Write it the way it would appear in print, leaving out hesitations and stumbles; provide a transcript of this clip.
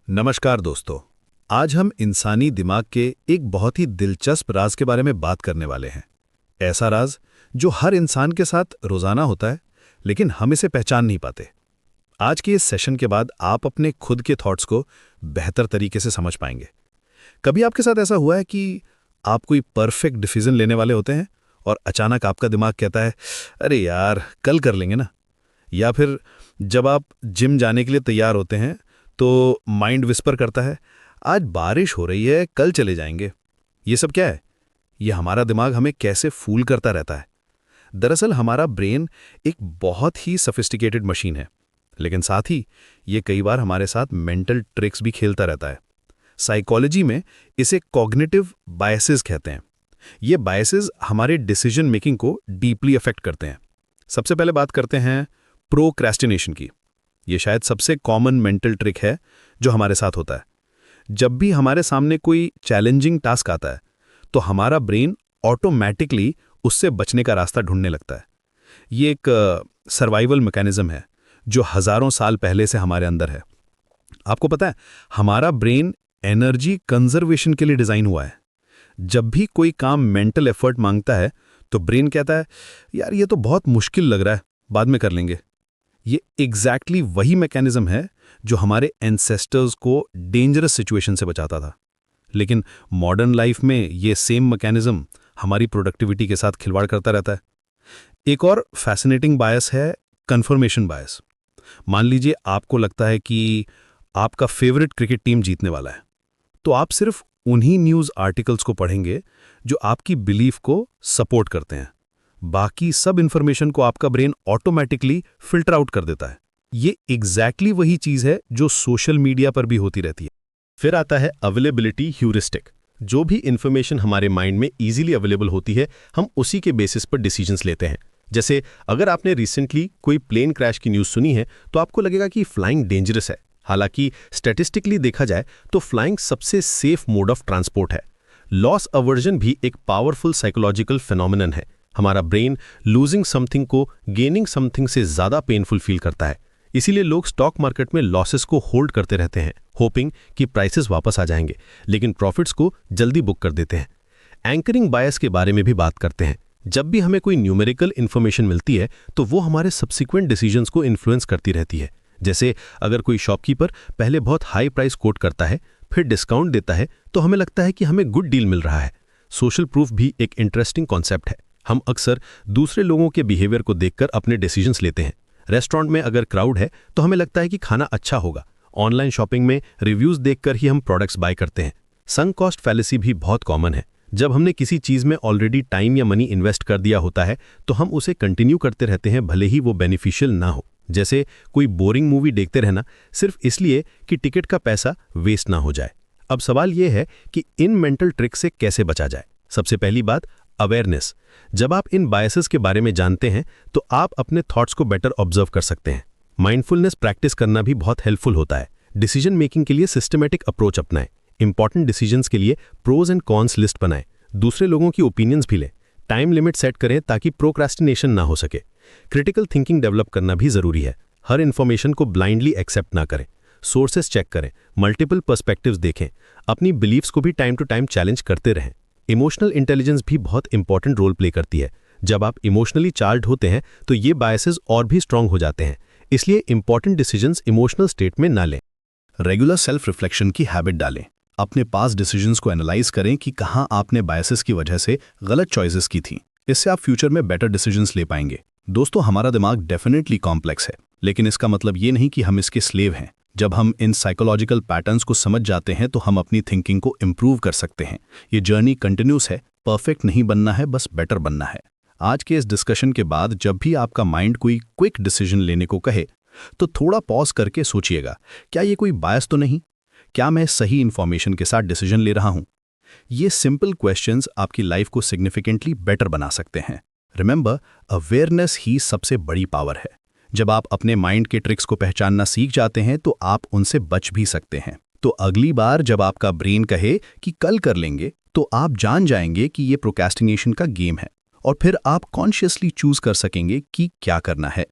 नमस्कार दोस्तों। आज हम इंसानी दिमाग के एक बहुत ही दिलचस्प राज के बारे में बात करने वाले हैं। ऐसा राज जो हर इंसान के साथ रोजाना होता है, लेकिन हम इसे पहचान नहीं पाते। आज के इस सेशन के बाद आप अपने खुद के थॉट्स को बेहतर तरीके से समझ पाएंगे। कभी आपके साथ ऐसा हुआ है कि आप कोई परफेक्ट डिसीजन लेने वाले होते हैं और अचानक आपका दिमाग कहता है, अरे यार कल कर लेंगे ना। या फिर जब आप जिम जाने के लिए तैयार होते हैं तो माइंड विस्पर करता है, आज बारिश हो रही है, कल चले जाएंगे। ये सब क्या है? ये हमारा दिमाग हमें कैसे फूल करता रहता है। दरअसल हमारा ब्रेन एक बहुत ही सोफिस्टिकेटेड मशीन है, लेकिन साथ ही ये कई बार हमारे साथ मेंटल ट्रिक्स भी खेलता रहता है। साइकोलॉजी में इसे कॉग्निटिव बायसेस कहते हैं। ये बायसेस हमारे डिसीजन मेकिंग को डीपली अफेक्ट करते हैं। सबसे पहले बात करते हैं प्रोक्रेस्टिनेशन की। ये शायद सबसे कॉमन मेंटल ट्रिक है जो हमारे साथ होता है। जब भी हमारे सामने कोई चैलेंजिंग टास्क आता है तो हमारा ब्रेन ऑटोमैटिकली उससे बचने का रास्ता ढूंढने लगता है। ये एक सर्वाइवल मैकेनिज्म है जो हजारों साल पहले से हमारे अंदर है। आपको पता है, हमारा ब्रेन एनर्जी कंजर्वेशन के लिए डिजाइन हुआ है। जब भी कोई काम मेंटल एफर्ट मांगता है तो ब्रेन कहता है, यार ये तो बहुत मुश्किल लग रहा है, बाद में कर लेंगे। ये एग्जैक्टली वही मैकेनिज्म है जो हमारे एंसेस्टर्स को डेंजरस सिचुएशन से बचाता था। लेकिन मॉडर्न लाइफ में ये सेम मैकेनिज्म हमारी प्रोडक्टिविटी के साथ खिलवाड़ करता रहता है। एक और फैसिनेटिंग बायस है कन्फर्मेशन बायस। मान लीजिए आपको लगता है कि आपका फेवरेट क्रिकेट टीम जीतने वाला है, तो आप सिर्फ उन्हीं न्यूज़ आर्टिकल्स को पढ़ेंगे जो आपकी बिलीफ को सपोर्ट करते हैं। बाकी सब इन्फॉर्मेशन को आपका ब्रेन ऑटोमेटिकली फिल्टर आउट कर देता है। ये एग्जैक्टली वही चीज है जो सोशल मीडिया पर भी होती रहती है। फिर आता है अवेलेबिलिटी ह्यूरिस्टिक। जो भी इन्फॉर्मेशन हमारे माइंड में इजीली अवेलेबल होती है, हम उसी के बेसिस पर डिसीजंस लेते हैं। जैसे अगर आपने रिसेंटली कोई प्लेन क्रैश की न्यूज़ सुनी है तो आपको लगेगा कि फ्लाइंग डेंजरस है। हालांकि स्टैटिस्टिकली देखा जाए तो फ्लाइंग सबसे सेफ मोड ऑफ ट्रांसपोर्ट है। लॉस अवर्जन भी एक पावरफुल साइकोलॉजिकल फिनोमिनन है। हमारा ब्रेन लूजिंग समथिंग को गेनिंग समथिंग से ज्यादा पेनफुल फील करता है। इसीलिए लोग स्टॉक मार्केट में लॉसेस को होल्ड करते रहते हैं, होपिंग कि प्राइसेस वापस आ जाएंगे, लेकिन प्रॉफिट्स को जल्दी बुक कर देते हैं। एंकरिंग बायस के बारे में भी बात करते हैं। जब भी हमें कोई न्यूमेरिकल इन्फॉर्मेशन मिलती है तो वो हमारे सब्सिक्वेंट डिसीजंस को इन्फ्लुएंस करती रहती है। जैसे अगर कोई शॉपकीपर पहले बहुत हाई प्राइस कोट करता है, फिर डिस्काउंट देता है, तो हमें लगता है कि हमें गुड डील मिल रहा है। सोशल प्रूफ भी एक इंटरेस्टिंग कॉन्सेप्ट है। हम अक्सर दूसरे लोगों के बिहेवियर को देखकर अपने डिसीजंस लेते हैं। रेस्टोरेंट में अगर क्राउड है तो हमें लगता है कि खाना अच्छा होगा। ऑनलाइन शॉपिंग में रिव्यूज देखकर ही हम प्रोडक्ट्स बाय करते हैं। संक कॉस्ट फैलेसी भी बहुत कॉमन है। जब हमने किसी चीज में ऑलरेडी टाइम या मनी इन्वेस्ट कर दिया होता है तो हम उसे कंटिन्यू करते रहते हैं, भले ही वो बेनिफिशियल ना हो। जैसे कोई बोरिंग मूवी देखते रहना सिर्फ इसलिए कि टिकट का पैसा वेस्ट ना हो जाए। अब सवाल यह है कि इन मेंटल ट्रिक से कैसे बचा जाए। सबसे पहली बात, अवेयरनेस। जब आप इन बायसेस के बारे में जानते हैं तो आप अपने थॉट्स को बेटर ऑब्जर्व कर सकते हैं। माइंडफुलनेस प्रैक्टिस करना भी बहुत हेल्पफुल होता है। डिसीजन मेकिंग के लिए सिस्टमैटिक अप्रोच अपनाएं। इंपॉर्टेंट डिसीजंस के लिए प्रोज एंड कॉन्स लिस्ट बनाएं। दूसरे लोगों की ओपिनियंस भी लें। टाइम लिमिट सेट करें ताकि प्रोक्रास्टिनेशन ना हो सके। क्रिटिकल थिंकिंग डेवलप करना भी जरूरी है। हर इंफॉर्मेशन को ब्लाइंडली एक्सेप्ट ना करें। सोर्सेस चेक करें, मल्टीपल पर्सपेक्टिव्स देखें। अपनी बिलीव्स को भी टाइम टू टाइम चैलेंज करते रहें। इमोशनल इंटेलिजेंस भी बहुत इंपॉर्टेंट रोल प्ले करती है। जब आप इमोशनली चार्ज्ड होते हैं तो ये बायसेस और भी स्ट्रांग हो जाते हैं। इसलिए इंपॉर्टेंट डिसीजंस इमोशनल स्टेट में ना लें। रेगुलर सेल्फ रिफ्लेक्शन की हैबिट डालें। अपने पास डिसीजंस को एनालाइज करें कि कहां आपने बायसेस की वजह से गलत चॉइसेस की थी। इससे आप फ्यूचर में बेटर डिसीजंस ले पाएंगे। दोस्तों, हमारा दिमाग डेफिनेटली कॉम्प्लेक्स है, लेकिन इसका मतलब ये नहीं कि हम इसके स्लेव हैं। जब हम इन साइकोलॉजिकल पैटर्न्स को समझ जाते हैं तो हम अपनी थिंकिंग को इम्प्रूव कर सकते हैं। ये जर्नी कंटिन्यूस है, परफेक्ट नहीं बनना है, बस बेटर बनना है। आज के इस डिस्कशन के बाद जब भी आपका माइंड कोई क्विक डिसीजन लेने को कहे तो थोड़ा पॉज करके सोचिएगा, क्या ये कोई बायस तो नहीं? क्या मैं सही इंफॉर्मेशन के साथ डिसीजन ले रहा हूं? ये सिंपल क्वेश्चंस आपकी लाइफ को सिग्निफिकेंटली बेटर बना सकते हैं। रिमेंबर, अवेयरनेस ही सबसे बड़ी पावर है। जब आप अपने माइंड के ट्रिक्स को पहचानना सीख जाते हैं तो आप उनसे बच भी सकते हैं। तो अगली बार जब आपका ब्रेन कहे कि कल कर लेंगे तो आप जान जाएंगे कि ये प्रोक्रेस्टिनेशन का गेम है, और फिर आप कॉन्शियसली चूज कर सकेंगे कि क्या करना है।